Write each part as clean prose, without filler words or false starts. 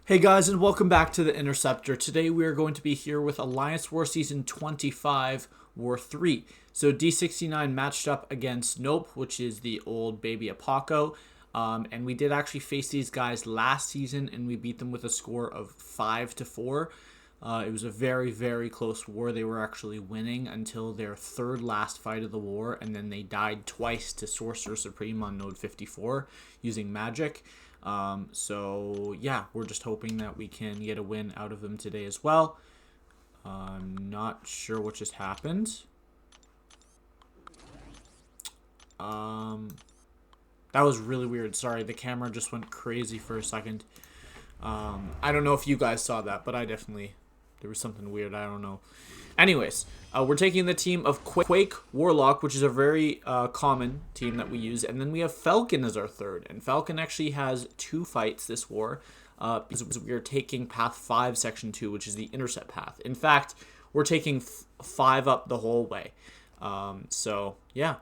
Hey guys, and welcome back to the Interceptor. Today we are going to be here with Alliance War Season 25, War 3. So D69 matched up against Nope, which is the old baby Apoco. And we did actually face these guys last season, and we beat them with a score of 5-4. It was a very, very close war. They were actually winning until their third last fight of the war, and then they died twice to Sorcerer Supreme on node 54 using magic. So yeah, we're just hoping that we can get a win out of them today as well. I'm not sure what just happened. That was really weird. Sorry, the camera just went crazy for a second. I don't know if you guys saw that, but there was something weird. I don't know. Anyways, we're taking the team of Quake, Warlock, which is a very common team that we use. And then we have Falcon as our third. And Falcon actually has 2 fights this war. Because we are taking Path 5, Section 2, which is the intercept path. In fact, we're taking 5 up the whole way. So, yeah,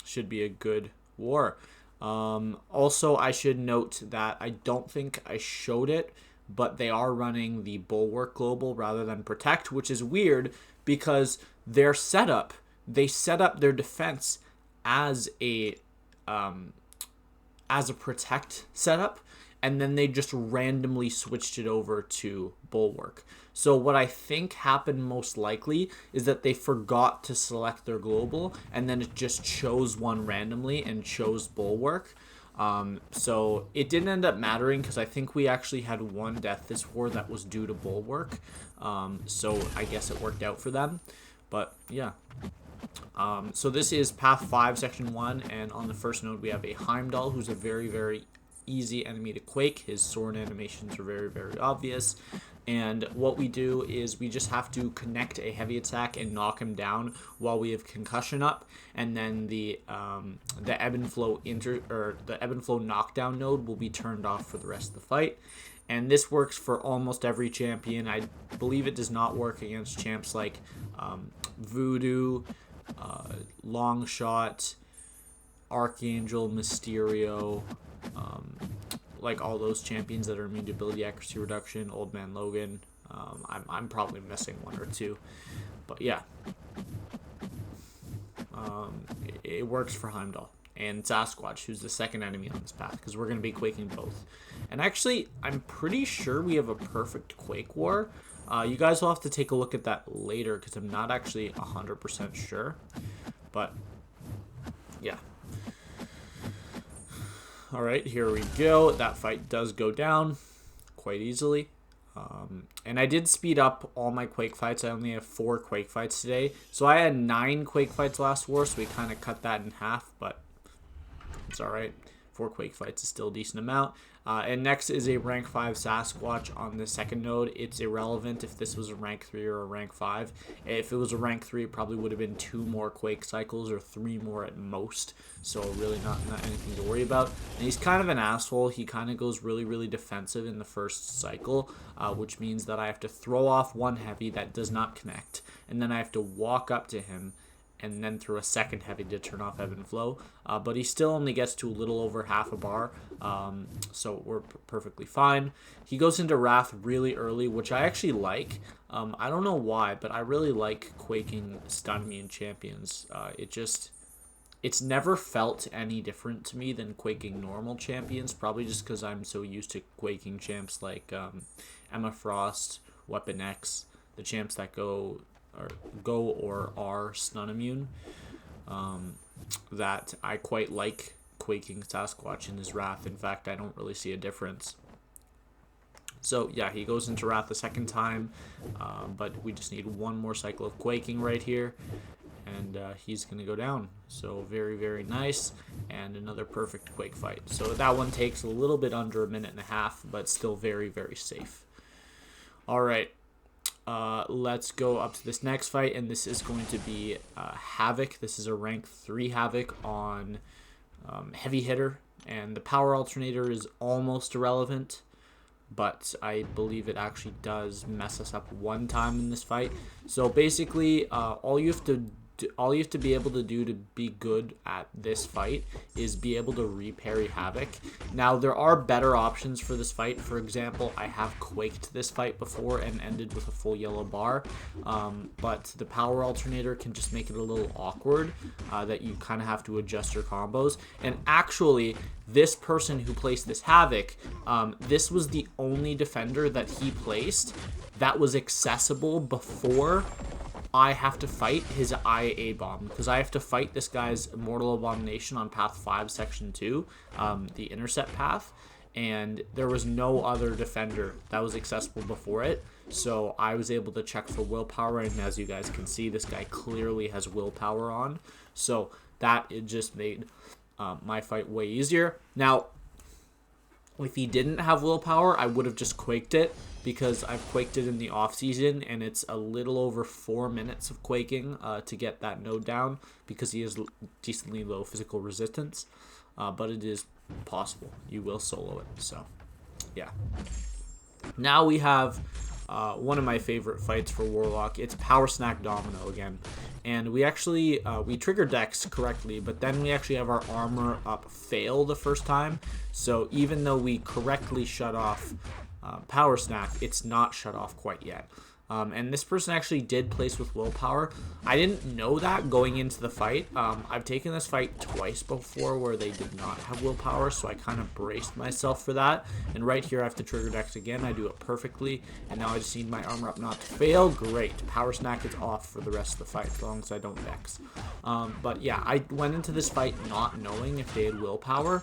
should be a good war. Also, I should note that I don't think I showed it, but they are running the Bulwark Global rather than Protect, which is weird because they set up their defense as a Protect setup, and then they just randomly switched it over to Bulwark. So what I think happened most likely is that they forgot to select their global, and then it just chose one randomly and chose Bulwark. So it didn't end up mattering because I think we actually had 1 death this war that was due to Bulwark. So I guess it worked out for them. But yeah. So this is Path 5, Section 1, and on the first node we have a Heimdall, who's a very, very easy enemy to Quake. His sword animations are very, very obvious. And what we do is we just have to connect a heavy attack and knock him down while we have concussion up, and then the ebb and flow knockdown node will be turned off for the rest of the fight. And this works for almost every champion. I believe it does not work against champs like Voodoo, Longshot, Archangel, Mysterio, like all those champions that are immune to ability accuracy reduction, Old Man Logan. I'm probably missing 1 or 2, but yeah, it works for Heimdall and Sasquatch, who's the second enemy on this path, because we're going to be quaking both. And actually, I'm pretty sure we have a perfect Quake war. You guys will have to take a look at that later because I'm not actually 100% sure, but yeah. Alright, here we go. That fight does go down quite easily. And I did speed up all my Quake fights. I only have 4 Quake fights today. So I had 9 Quake fights last war, so we kind of cut that in half, but it's alright. 4 Quake fights is still a decent amount. And next is a rank 5 Sasquatch on the second node. It's irrelevant if this was a rank 3 or a rank 5. If it was a rank 3, it probably would have been 2 more Quake cycles or 3 more at most. So really not anything to worry about. And he's kind of an asshole. He kind of goes really, really defensive in the first cycle, which means that I have to throw off 1 heavy that does not connect. And then I have to walk up to him and then through a second heavy to turn off ebb and flow. But he still only gets to a little over half a bar, so we're perfectly fine. He goes into Wrath really early, which I actually like. I don't know why, but I really like quaking stun immune champions. It's never felt any different to me than quaking normal champions, probably just because I'm so used to quaking champs like Emma Frost, Weapon X, the champs that go or are stun immune, that I quite like quaking Sasquatch in his Wrath. In fact, I don't really see a difference. So yeah, he goes into Wrath the second time, but we just need 1 more cycle of quaking right here, and he's gonna go down. So very, very nice, and another perfect Quake fight. So that one takes a little bit under a minute and a half, but still very, very safe. All right. Let's go up to this next fight, and this is going to be Havok. This is a rank 3 Havok on heavy hitter, and the power alternator is almost irrelevant, but I believe it actually does mess us up 1 time in this fight. So basically, all you have to all you have to be able to do to be good at this fight is be able to re-parry Havok. Now, there are better options for this fight. For example, I have Quaked this fight before and ended with a full yellow bar, but the power alternator can just make it a little awkward, that you kind of have to adjust your combos. And actually, this person who placed this Havok, this was the only defender that he placed that was accessible before I have to fight his IA bomb, because I have to fight this guy's Immortal Abomination on path 5 section 2, the intercept path, and there was no other defender that was accessible before it, so I was able to check for willpower, and as you guys can see, this guy clearly has willpower on, so that it just made my fight way easier. Now, if he didn't have willpower, I would have just Quaked it, because I've Quaked it in the off season, and it's a little over 4 minutes of quaking to get that node down, because he has decently low physical resistance, but it is possible. You will solo it, so yeah. Now we have one of my favorite fights for Warlock. It's Power Snack Domino again, and we actually we trigger Dex correctly, but then we actually have our armor up fail the first time, so even though we correctly shut off Power Snack, it's not shut off quite yet. And this person actually did place with willpower. I didn't know that going into the fight. I've taken this fight twice before where they did not have willpower, so I kind of braced myself for that. And right here I have to trigger Dex again. I do it perfectly, and now I just need my armor up not to fail. Great. Power Snack is off for the rest of the fight as long as I don't Dex. But yeah, I went into this fight not knowing if they had willpower.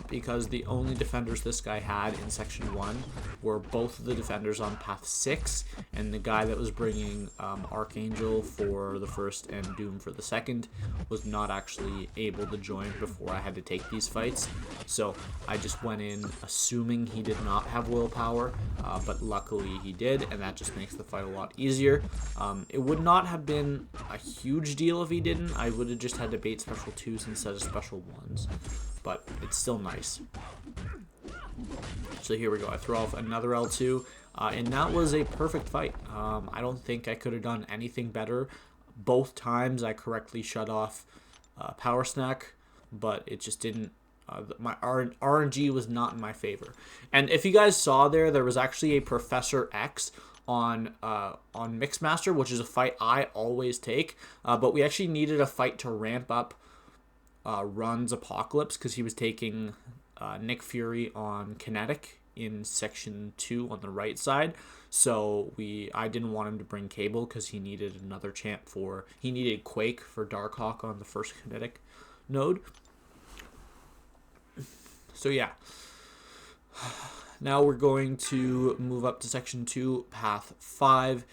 Because the only defenders this guy had in section 1 were both of the defenders on path 6, and the guy that was bringing Archangel for the first and Doom for the second was not actually able to join before I had to take these fights. So I just went in assuming he did not have willpower, but luckily he did, and that just makes the fight a lot easier. It would not have been a huge deal if he didn't. I would have just had to bait special 2s instead of special 1s. But it's still nice. So here we go. I throw off another L2, and that was a perfect fight. I don't think I could have done anything better. Both times I correctly shut off Power Snack, but it just didn't. My RNG was not in my favor. And if you guys saw there was actually a Professor X on Mixmaster, which is a fight I always take. But we actually needed a fight to ramp up Run's Apocalypse, because he was taking Nick Fury on Kinetic in section 2 on the right side, so I didn't want him to bring Cable because he needed another champ he needed Quake for Darkhawk on the first Kinetic node. So yeah, now we're going to move up to section 2, path 5.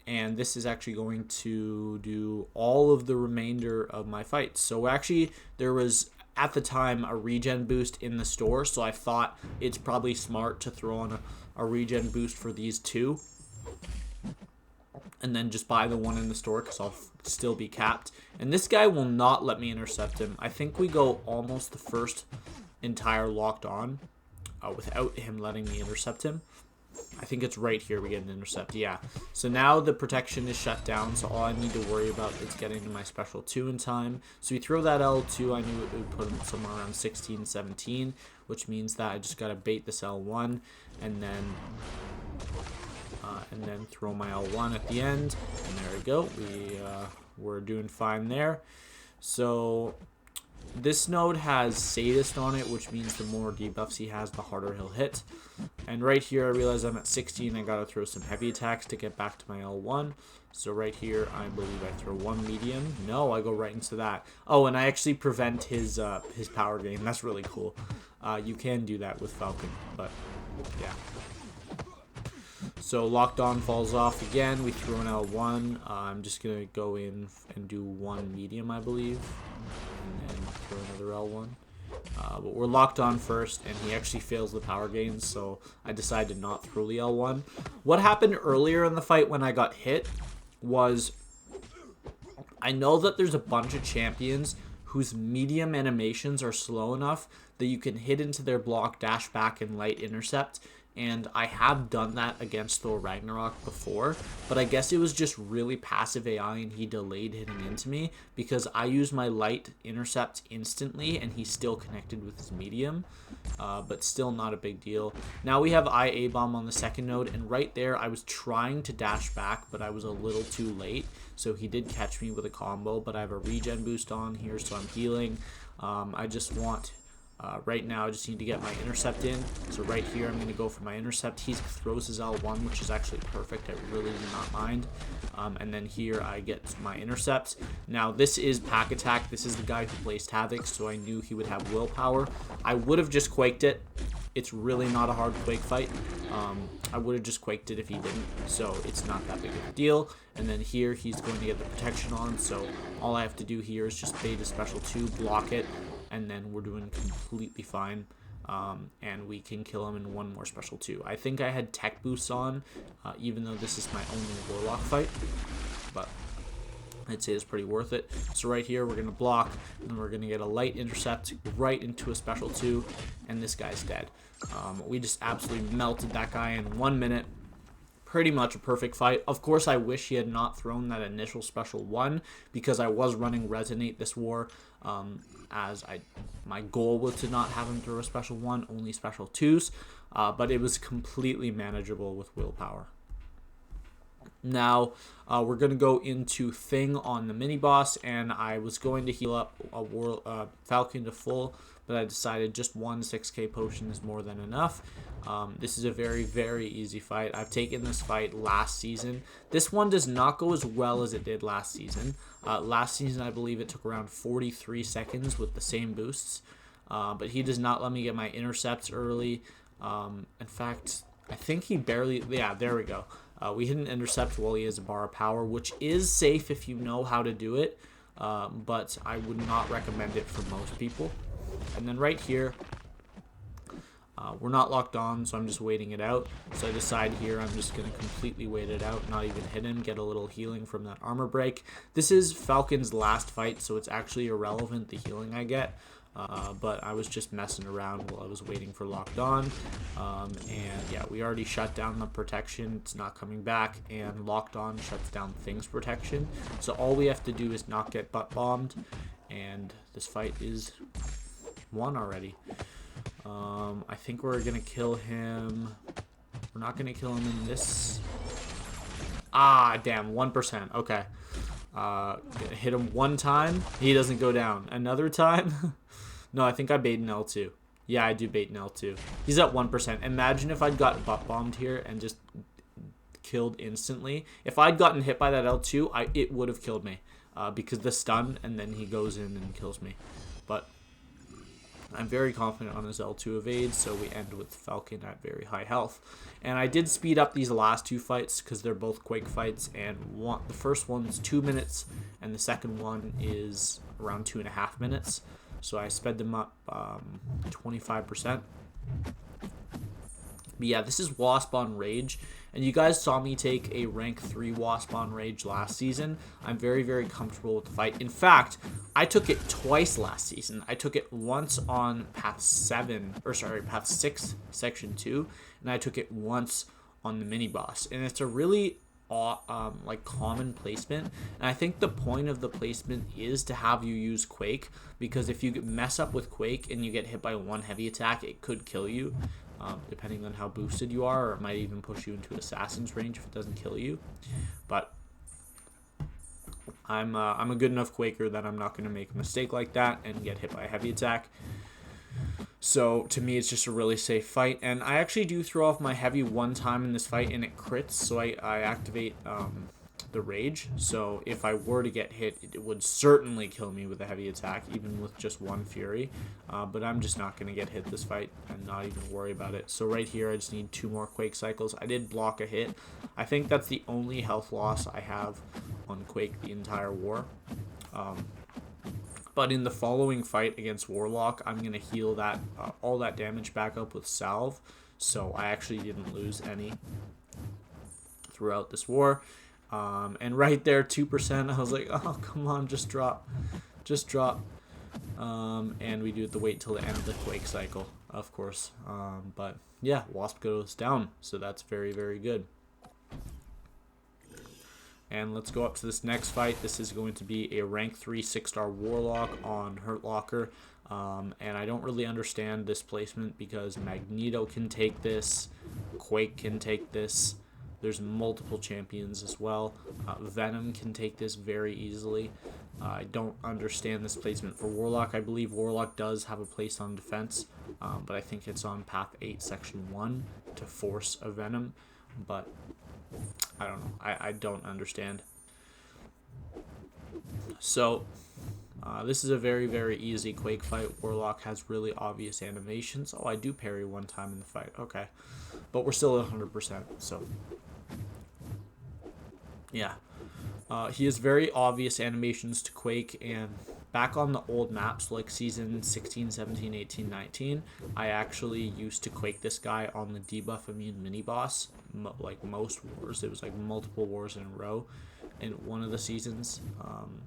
And this is actually going to do all of the remainder of my fights. So actually, there was, at the time, a regen boost in the store, so I thought it's probably smart to throw on a regen boost for these two, and then just buy the one in the store, because I'll still be capped. And this guy will not let me intercept him. I think we go almost the first entire locked on without him letting me intercept him. I think it's right here we get an intercept, yeah. So now the protection is shut down, so all I need to worry about is getting to my special 2 in time. So we throw that L2, I knew it would put him somewhere around 16, 17, which means that I just got to bait this L1, and then throw my L1 at the end, and there we go. We're doing fine there. So this node has Sadist on it, which means the more debuffs he has, the harder he'll hit. And right here, I realize I'm at 16. I gotta throw some heavy attacks to get back to my L1. So right here, I believe I throw one medium. No, I go right into that. Oh, and I actually prevent his power gain. That's really cool. You can do that with Falcon, but yeah. So locked on falls off again. We throw an L1. I'm just gonna go in and do one medium, I believe, and then throw another L1. But we're locked on first, and he actually fails the power gains, so I decided to not throw the L1. What happened earlier in the fight when I got hit was, I know that there's a bunch of champions whose medium animations are slow enough that you can hit into their block, dash back, and light intercept and I have done that against Thor Ragnarok before, but I guess it was just really passive AI and he delayed hitting into me because I used my light intercept instantly and he still connected with his medium, but still not a big deal. Now we have IA bomb on the second node, and right there I was trying to dash back, but I was a little too late, so he did catch me with a combo, but I have a regen boost on here, so I'm healing. I just want... right now I just need to get my intercept in, so right here I'm going to go for my intercept. He throws his L1, which is actually perfect. I really do not mind. And then here I get my intercept. Now this is pack attack. This is the guy who placed Havok, so I knew he would have willpower. I would have just quaked it. It's really not a hard Quake fight. I would have just quaked it if he didn't, so it's not that big of a deal. And then here he's going to get the protection on, so all I have to do here is just bait a special 2, block it, and then we're doing completely fine. And we can kill him in one more special 2. I think I had tech boosts on, even though this is my only Warlock fight, but I'd say it's pretty worth it. So right here we're going to block, and we're going to get a light intercept right into a special 2, and this guy's dead. We just absolutely melted that guy in 1 minute. Pretty much a perfect fight. Of course, I wish he had not thrown that initial special 1 because I was running Resonate this war, my goal was to not have him throw a special 1, only special 2s, but it was completely manageable with willpower. Now, we're going to go into Thing on the mini-boss, and I was going to heal up a Falcon to full, but I decided just one 6k potion is more than enough. This is a very, very easy fight. I've taken this fight last season. This one does not go as well as it did last season. Last season, I believe it took around 43 seconds with the same boosts, but he does not let me get my intercepts early. In fact, I think he barely... Yeah, there we go. We hit an intercept while he has a bar of power, which is safe if you know how to do it, but I would not recommend it for most people. And then right here, we're not locked on, so I'm just waiting it out. So I decide here I'm just going to completely wait it out, not even hit him, get a little healing from that armor break. This is Falcon's last fight, so it's actually irrelevant, the healing I get. But I was just messing around while I was waiting for locked on. And yeah, we already shut down the protection. It's not coming back. And locked on shuts down Thing's protection. So all we have to do is not get butt bombed. And this fight is won already. I think we're going to kill him. We're not going to kill him in this. Ah, damn, 1%. Okay. Hit him one time. He doesn't go down. Another time. No, I think I bait an L2. Yeah, I do bait an L2. He's at 1%. Imagine if I'd got butt bombed here and just killed instantly. If I'd gotten hit by that L2, it would have killed me. Because the stun, and then he goes in and kills me. But I'm very confident on his L2 evade, so we end with Falcon at very high health. And I did speed up these last 2 fights because they're both Quake fights, and the first one's 2 minutes, and the second one is around 2.5 minutes. So I sped them up 25%. But yeah, this is Wasp on Rage, and you guys saw me take a rank 3 Wasp on Rage last season. I'm very, very comfortable with the fight. In fact, I took it twice last season. I took it once on path 6, section 2, and I took it once on the mini boss. And it's a really common placement, and I think the point of the placement is to have you use Quake, because if you mess up with Quake and you get hit by one heavy attack, it could kill you. Depending on how boosted you are, or it might even push you into assassin's range if it doesn't kill you. But I'm a good enough Quaker that I'm not going to make a mistake like that and get hit by a heavy attack. So to me, it's just a really safe fight, and I actually do throw off my heavy one time in this fight and it crits, so I activate the rage. So if I were to get hit, it would certainly kill me with a heavy attack, even with just one fury. But I'm just not going to get hit this fight and not even worry about it. So right here, I just need 2 more Quake cycles. I did block a hit. I think that's the only health loss I have on Quake the entire war. But in the following fight against Warlock, I'm going to heal that all that damage back up with Salve. So I actually didn't lose any throughout this war. And right there, 2%, I was like, oh, come on, just drop. Just drop. And we do have to wait till the end of the Quake cycle, of course. But yeah, Wasp goes down, so that's very, very good. And let's go up to this next fight. This is going to be a rank 3 6-star Warlock on Hurt Locker. And I don't really understand this placement because Magneto can take this, Quake can take this. There's multiple champions as well. Venom can take this very easily. I don't understand this placement for Warlock. I believe Warlock does have a place on defense, but I think it's on path 8, section 1 to force a Venom. But I don't know. I don't understand. So this is a very, very easy Quake fight. Warlock has really obvious animations. Oh, I do parry one time in the fight. Okay. But we're still at 100%. So yeah. He has very obvious animations to Quake, and back on the old maps like season 16, 17, 18, 19, I actually used to Quake this guy on the debuff immune mini boss, like most wars. It was like multiple wars in a row in one of the seasons.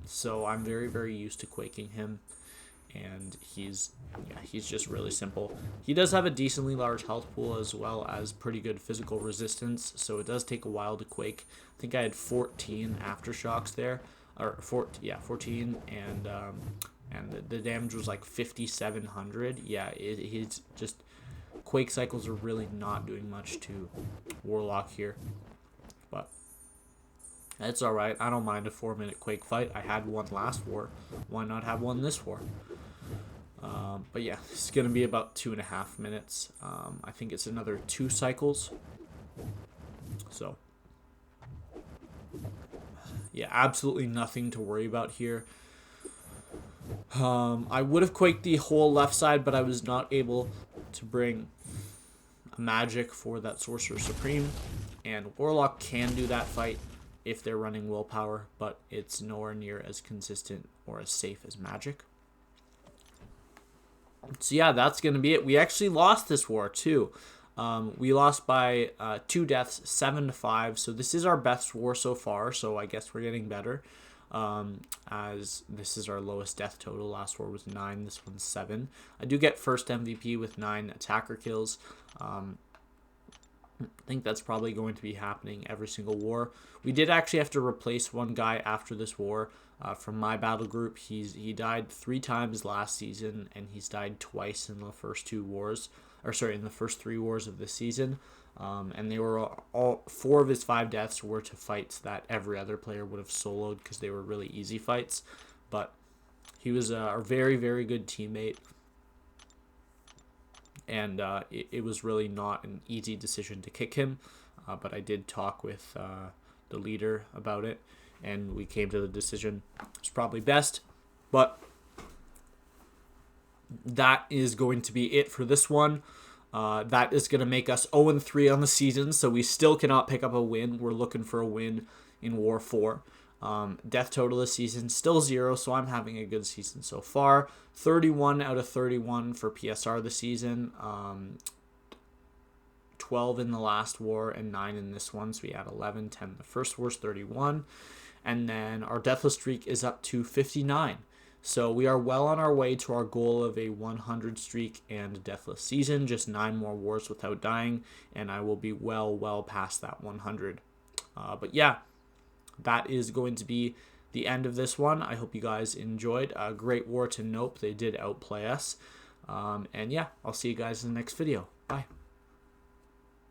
So I'm very, very used to Quaking him, and he's just really simple. He does have a decently large health pool as well as pretty good physical resistance, so it does take a while to Quake. I think I had 14 aftershocks there, or 14, and the damage was like 5,700. Yeah, he's just Quake cycles are really not doing much to Warlock here, but that's all right. I don't mind a 4-minute Quake fight. I had one last war. Why not have one this war? But yeah, it's going to be about 2.5 minutes. I think it's another 2 cycles. So yeah, absolutely nothing to worry about here. I would have Quaked the whole left side, but I was not able to bring a magic for that Sorcerer Supreme. And Warlock can do that fight if they're running willpower, but it's nowhere near as consistent or as safe as magic. So yeah, that's going to be it. We actually lost this war too. We lost by 2 deaths, 7-5. So this is our best war so far. So I guess we're getting better. As this is our lowest death total. Last war was 9. This one's 7. I do get first MVP with 9 attacker kills. I think that's probably going to be happening every single war. We did actually have to replace one guy after this war. From my battle group, he died 3 times last season, and he's died twice in the first 2 wars, or sorry, in the first 3 wars of this season. And they were all 4 of his 5 deaths were to fights that every other player would have soloed because they were really easy fights. But he was a very, very good teammate, and it was really not an easy decision to kick him. But I did talk with the leader about it, and we came to the decision it's probably best. But that is going to be it for this one. That is going to make us 0-3 on the season, so we still cannot pick up a win. We're looking for a win in War 4. Death total this season, still 0, so I'm having a good season so far. 31 out of 31 for PSR this season. 12 in the last war and 9 in this one, so we had 11, 10 in the first war's 31. And then our Deathless streak is up to 59. So we are well on our way to our goal of a 100 streak and Deathless season. Just 9 more wars without dying, and I will be well past that 100. But yeah, that is going to be the end of this one. I hope you guys enjoyed. A great war to Nope. They did outplay us. And yeah, I'll see you guys in the next video. Bye.